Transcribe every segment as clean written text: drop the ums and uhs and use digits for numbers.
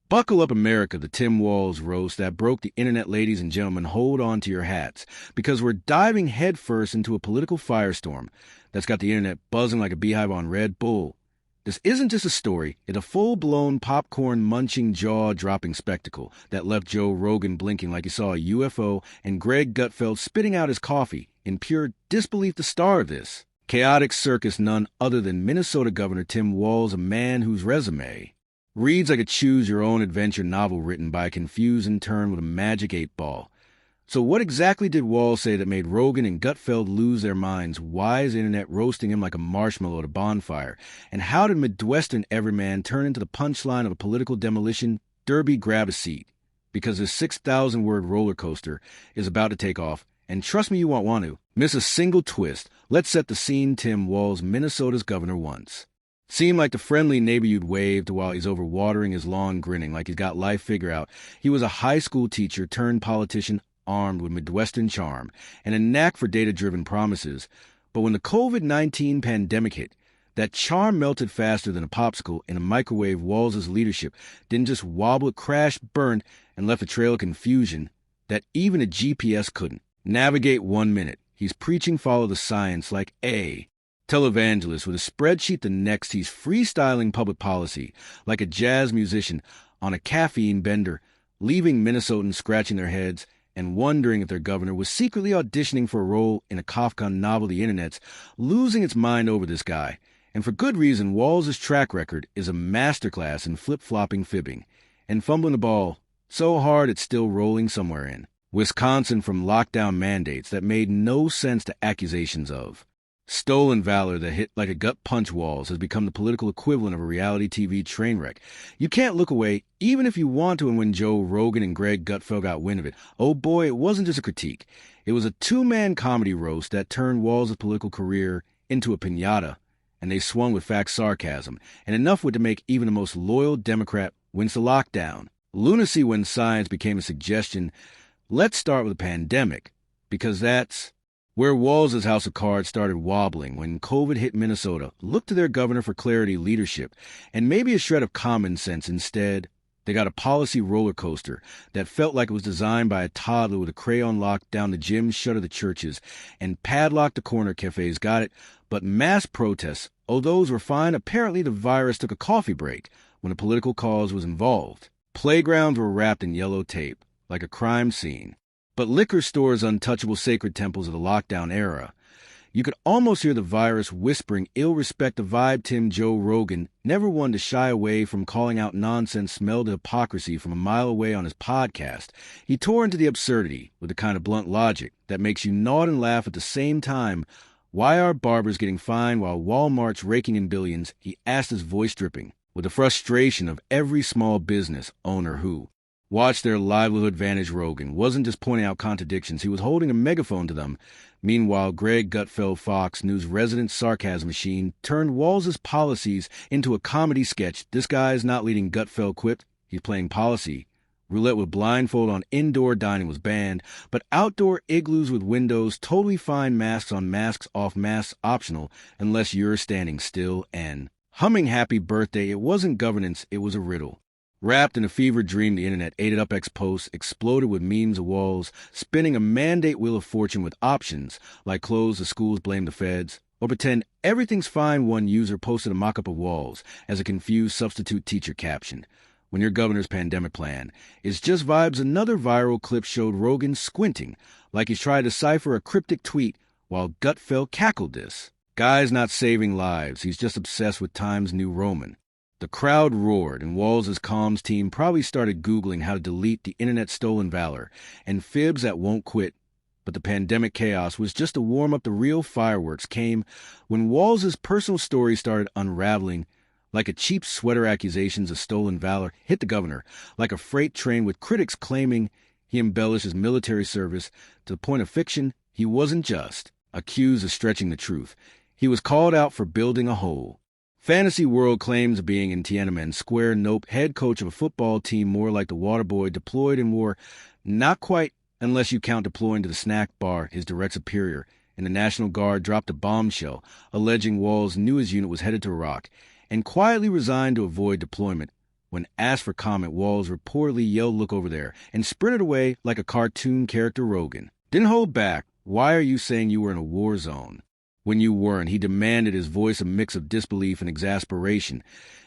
Buckle up, America, the Tim Walz roast that broke the internet, ladies and gentlemen. Hold on to your hats, because we're diving headfirst into a political firestorm that's got the internet buzzing like a beehive on Red Bull. This isn't just a story, it's a full-blown, popcorn-munching, jaw-dropping spectacle that left Joe Rogan blinking like he saw a UFO and Greg Gutfeld spitting out his coffee in pure disbelief. The star of this chaotic circus, none other than Minnesota Governor Tim Walz, a man whose resume reads like a choose-your-own-adventure novel written by a confused intern with a magic 8-ball. So what exactly did Walz say that made Rogan and Gutfeld lose their minds? Why is the internet roasting him like a marshmallow at a bonfire? And how did Midwestern everyman turn into the punchline of a political demolition derby? Grab a seat, because this 6,000-word roller coaster is about to take off, and trust me, you won't want to miss a single twist. Let's set the scene. Tim Walz, Minnesota's governor, once seemed like the friendly neighbor you'd wave to while he's over watering his lawn, grinning like he's got life figured out. He was a high school teacher turned politician, armed with Midwestern charm and a knack for data-driven promises. But when the COVID-19 pandemic hit, that charm melted faster than a popsicle in a microwave. Walz's leadership didn't just wobble, it crashed, burned, and left a trail of confusion that even a GPS couldn't navigate. 1 minute, he's preaching follow the science like a televangelist with a spreadsheet. The next, he's freestyling public policy like a jazz musician on a caffeine bender, leaving Minnesotans scratching their heads and wondering if their governor was secretly auditioning for a role in a Kafka novel. The internet's losing its mind over this guy, and for good reason. Walz's track record is a masterclass in flip-flopping, fibbing, and fumbling the ball so hard it's still rolling somewhere in Wisconsin from lockdown mandates that made no sense to accusations of stolen valor that hit like a gut punch. Walz has become the political equivalent of a reality TV train wreck. You can't look away, even if you want to. And when Joe Rogan and Greg Gutfeld got wind of it, oh boy, it wasn't just a critique. It was a two-man comedy roast that turned Walz's political career into a piñata, and they swung with fact, sarcasm, and enough wit to make even the most loyal Democrat wince the lockdown. Lunacy when science became a suggestion. Let's start with the pandemic, because that's where Walz's house of cards started wobbling. When COVID hit Minnesota, looked to their governor for clarity, leadership, and maybe a shred of common sense. Instead, they got a policy roller coaster that felt like it was designed by a toddler with a crayon. Locked down the gyms, shuttered the churches, and padlocked the corner cafes. Got it? But mass protests, oh, those were fine. Apparently, the virus took a coffee break when a political cause was involved. Playgrounds were wrapped in yellow tape, like a crime scene. But liquor stores, untouchable sacred temples of the lockdown era, you could almost hear the virus whispering ill respect. The vibe. Joe Rogan, never one to shy away from calling out nonsense, smelled hypocrisy from a mile away on his podcast. He tore into the absurdity with the kind of blunt logic that makes you nod and laugh at the same time. Why are barbers getting fined while Walmart's raking in billions? He asked, his voice dripping with the frustration of every small business owner who watch their livelihood vanish. Rogan wasn't just pointing out contradictions, he was holding a megaphone to them. Meanwhile, Greg Gutfeld, Fox News resident sarcasm machine, turned Walz's policies into a comedy sketch. This guy's not leading, Gutfeld quipped. He's playing policy. Roulette with blindfold on. Indoor dining was banned, but outdoor igloos with windows totally fine. Masks on, masks off, masks optional unless you're standing still. And humming happy birthday. It wasn't governance, it was a riddle. Wrapped in a fever dream, the internet ate it up. Ex-post exploded with memes of Walz spinning a mandate wheel of fortune with options like close the schools, blame the feds, or pretend everything's fine. One user posted a mock-up of Walz as a confused substitute teacher captioned, "When your governor's pandemic plan is just vibes." Another viral clip showed Rogan squinting like he's trying to decipher a cryptic tweet while Gutfeld cackled. This guy's not saving lives, he's just obsessed with Times New Roman. The crowd roared, and Walz's comms team probably started Googling how to delete the internet's stolen valor and fibs that won't quit. But the pandemic chaos was just a warm-up. The real fireworks came when Walz's personal story started unraveling. Like a cheap sweater, accusations of stolen valor hit the governor like a freight train, with critics claiming he embellished his military service to the point of fiction. He wasn't just accused of stretching the truth. He was called out for building a whole fantasy world. Claims of being in Tiananmen Square. Nope. Head coach of a football team, more like the water boy deployed in war. Not quite, unless you count deploying to the snack bar. His direct superior in the National Guard dropped a bombshell alleging Walz knew his unit was headed to Iraq and quietly resigned to avoid deployment When asked for comment, Walz reportedly yelled, "Look over there," and sprinted away like a cartoon character Rogan. Didn't hold back. "Why are you saying you were in a war zone when you weren't?" He demanded, his voice a mix of disbelief and exasperation.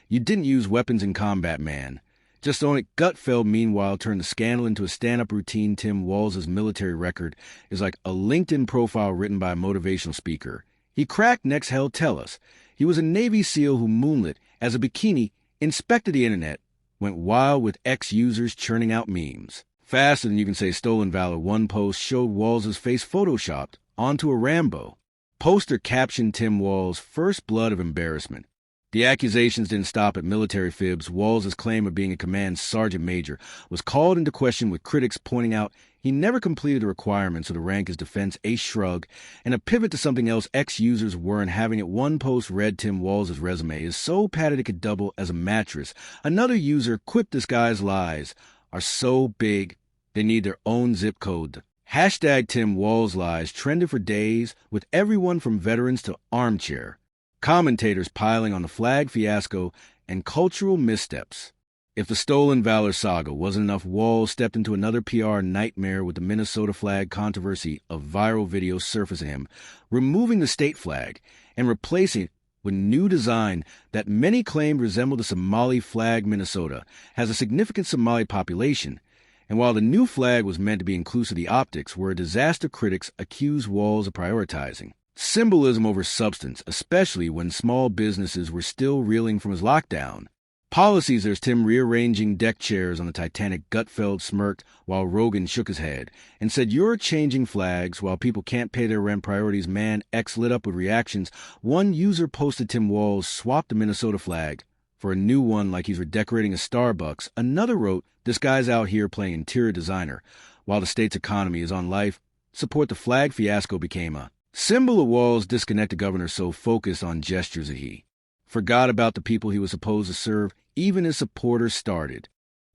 "You didn't use weapons in combat, man. Just own it." Gutfeld, meanwhile, turned the scandal into a stand-up routine. Tim Walz's military record is like a LinkedIn profile written by a motivational speaker. He cracked next, hell, tell us. He was a Navy SEAL who moonlit as a bikini, inspected the internet, went wild with ex-users churning out memes. Faster than you can say stolen valor, one post showed Walz's face photoshopped onto a Rambo. Poster captioned Tim Walz, "First blood of embarrassment." The accusations didn't stop at military fibs. Walz's claim of being a command sergeant major was called into question, with critics pointing out he never completed the requirements of the rank as defense, a shrug, and a pivot to something else ex-users weren't having it. One post read, "Tim Walz's resume is so padded it could double as a mattress." Another user quipped, "This guy's lies are so big they need their own zip code." Hashtag Tim Walz lies trended for days, with everyone from veterans to armchair commentators piling on the flag fiasco and cultural missteps. If the stolen valor saga wasn't enough, Walz stepped into another PR nightmare with the Minnesota flag controversy, of viral videos surfacing him removing the state flag and replacing it with new design that many claimed resembled the Somali flag. Minnesota has a significant Somali population, and while the new flag was meant to be inclusive, the optics were a disaster. Critics accused Walz of prioritizing symbolism over substance, especially when small businesses were still reeling from his lockdown policies. There's Tim rearranging deck chairs on the Titanic. Gutfeld smirked while Rogan shook his head and said, "You're changing flags while people can't pay their rent. Priorities, man." X lit up with reactions. One user posted, "Tim Walz swapped the Minnesota flag for a new one like he's redecorating a Starbucks." Another wrote, "This guy's out here playing interior designer while the state's economy is on life support." The flag fiasco became a symbol of Walz' disconnected governor, so focused on gestures that he forgot about the people he was supposed to serve. Even his supporters started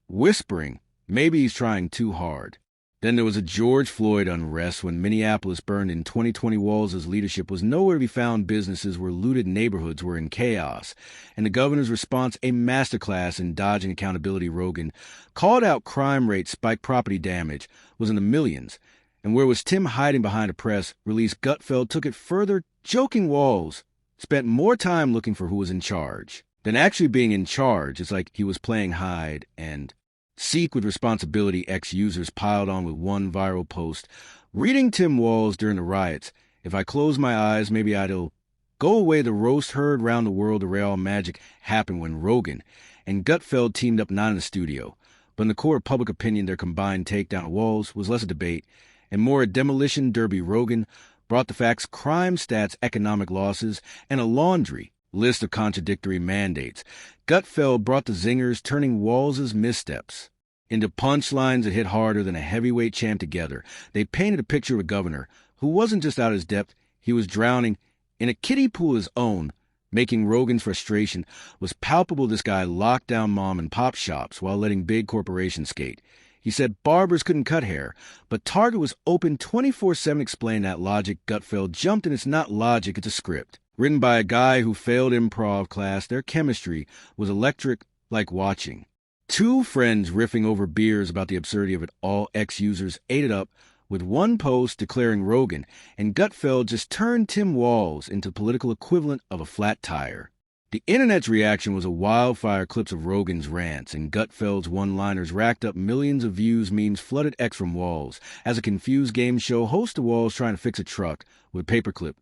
whispering, maybe he's trying too hard. Then there was a George Floyd unrest when Minneapolis burned in 2020. Walz's leadership was nowhere to be found. Businesses were looted, neighborhoods were in chaos, and the governor's response, a masterclass in dodging accountability. Rogan called out crime rates, spiked, property damage was in the millions. And where was Tim hiding behind a press release? Gutfeld took it further, joking Walz spent more time looking for who was in charge than actually being in charge. It's like he was playing hide and seek with responsibility. Ex-users piled on with one viral post reading Tim Walz during the riots, "If I close my eyes, maybe I'll go away." The roast heard round the world. The real magic happened when Rogan and Gutfeld teamed up, not in the studio, but in the court of public opinion. Their combined takedown of Walz was less a debate and more a demolition derby. Rogan brought the facts, crime stats, economic losses, and a laundry list of contradictory mandates. Gutfeld brought the zingers, turning Walz's missteps into punchlines that hit harder than a heavyweight champ. Together, they painted a picture of a governor who wasn't just out of his depth, he was drowning in a kiddie pool of his own. Making Rogan's frustration was palpable. This guy locked down mom and pop shops while letting big corporations skate. He said barbers couldn't cut hair, but Target was open 24/7. Explain that logic. Gutfeld jumped in. "It's not logic, it's a script written by a guy who failed improv class." Their chemistry was electric, like watching two friends riffing over beers about the absurdity of it all. Ex-users ate it up, with one post declaring Rogan and Gutfeld just turned Tim Walz into the political equivalent of a flat tire. The internet's reaction was a wildfire. Clips of Rogan's rants and Gutfeld's one-liners racked up millions of views. Memes flooded X from Walz as a confused game show host of Walz trying to fix a truck with a paperclip.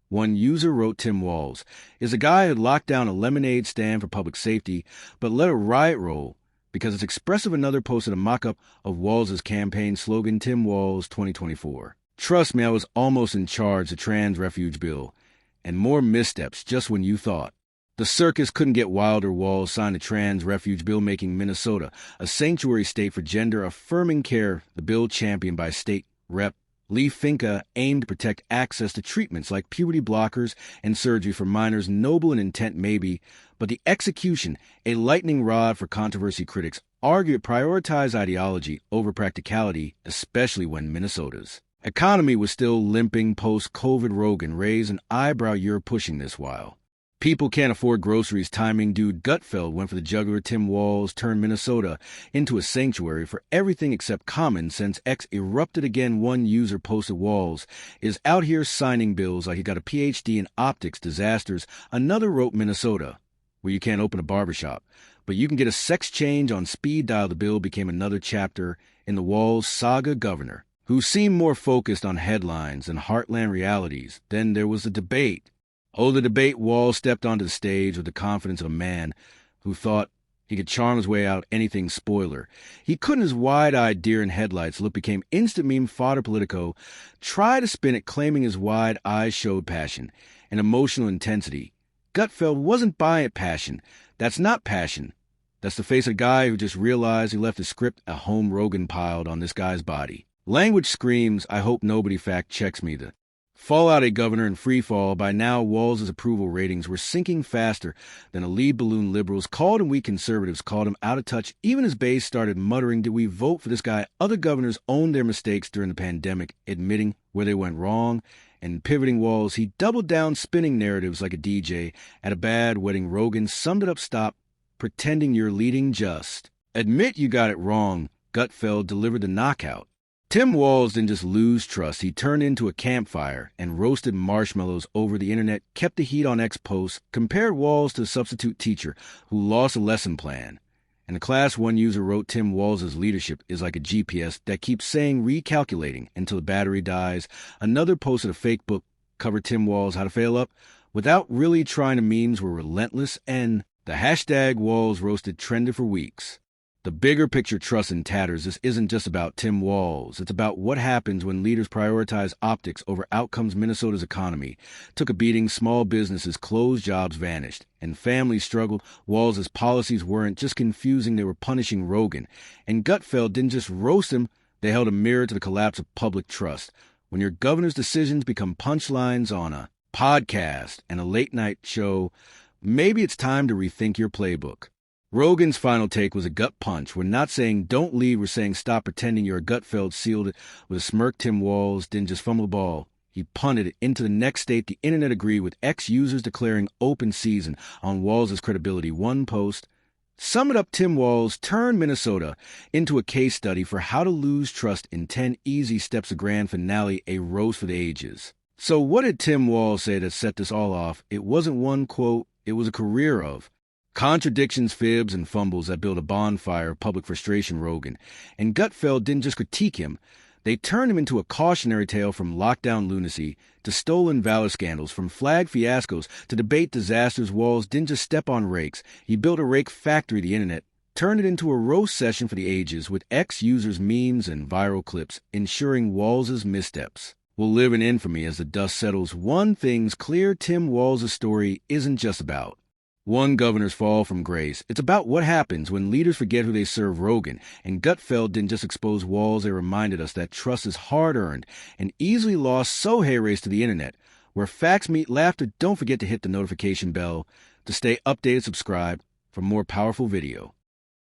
One user wrote, "Tim Walz is a guy who locked down a lemonade stand for public safety, but let a riot roll because it's expressive." Another posted a mock-up of Walz's campaign slogan, "Tim Walz 2024. Trust me, I was almost in charge of the trans refuge bill." And more missteps just when you thought the circus couldn't get wilder. Walz signed the trans refuge bill, making Minnesota a sanctuary state for gender-affirming care. The bill, championed by State Rep Lee Finca, aimed to protect access to treatments like puberty blockers and surgery for minors. Noble in intent, maybe, but the execution, a lightning rod for controversy. Critics argue it prioritized ideology over practicality, especially when Minnesota's economy was still limping post-COVID. Rogan raised an eyebrow. "You're pushing this while People can't afford groceries timing dude Gutfeld went for the juggler Tim Walz turned Minnesota into a sanctuary for everything except common sense. X erupted again. One user posted Walz is out here signing bills like he got a PhD in optics disasters. Another wrote Minnesota, where you can't open a barbershop, but you can get a sex change on speed dial. The bill became another chapter in the Walz saga. Governor, who seemed more focused on headlines and heartland realities. Then there was the debate. The debate. Walz stepped onto the stage with the confidence of a man who thought he could charm his way out anything. Spoiler, he couldn't. His wide-eyed deer in headlights look became instant meme fodder. Politico tried to spin it, claiming his wide eyes showed passion and emotional intensity. Gutfeld wasn't buying it. Passion. That's not passion. That's the face of a guy who just realized he left his script at home. Rogan piled on this guy's body. Language screams, I hope nobody fact-checks me. The fallout a governor in free fall. By now, Walz's approval ratings were sinking faster than a lead balloon. Liberals called him weak. Conservatives called him out of touch. Even his base started muttering, did we vote for this guy? Other governors owned their mistakes during the pandemic, admitting where they went wrong and pivoting. Walz, he doubled down, spinning narratives like a DJ at a bad wedding. Rogan summed it up, stop pretending you're leading, just admit you got it wrong. Gutfeld delivered the knockout. Tim Walz didn't just lose trust, he turned into a campfire and roasted marshmallows over the internet, kept the heat on X posts, compared Walz to a substitute teacher who lost a lesson plan. And a class one user wrote Tim Walz's leadership is like a GPS that keeps saying recalculating until the battery dies. Another posted a fake book covered Tim Walz How to Fail Up without really trying. The memes were relentless, and the hashtag Walz roasted trended for weeks. The bigger picture, trust in tatters. This isn't just about Tim Walz. It's about what happens when leaders prioritize optics over outcomes. Minnesota's economy took a beating. Small businesses closed, jobs vanished, and families struggled. Walz's policies weren't just confusing, they were punishing. Rogan and Gutfeld didn't just roast him, they held a mirror to the collapse of public trust. When your governor's decisions become punchlines on a podcast and a late-night show, maybe it's time to rethink your playbook. Rogan's final take was a gut punch. We're not saying don't leave, we're saying stop pretending you're a. Gutfeld sealed it with a smirk. Tim Walz didn't just fumble the ball, he punted it into the next state. The internet agreed, with ex-users declaring open season on Walz's credibility. One post summed it up: Tim Walz turned Minnesota into a case study for how to lose trust in 10 easy steps. A grand finale, a roast for the ages. So what did Tim Walz say that set this all off? It wasn't one quote, it was a career of contradictions, fibs, and fumbles that built a bonfire of public frustration. Rogan and Gutfeld didn't just critique him, they turned him into a cautionary tale. From lockdown lunacy to stolen valor scandals, from flag fiascos to debate disasters, Walz didn't just step on rakes, he built a rake factory. The internet turned it into a roast session for the ages, with ex-users, memes, and viral clips, ensuring Walz's missteps will live in infamy as the dust settles. One thing's clear, Tim Walz's story isn't just about one governor's fall from grace. It's about what happens when leaders forget who they serve. Rogan and Gutfeld didn't just expose Walz, they reminded us that trust is hard-earned and easily lost. So hey, race to the internet, where facts meet laughter. Don't forget to hit the notification bell to stay updated. Subscribe for more powerful video.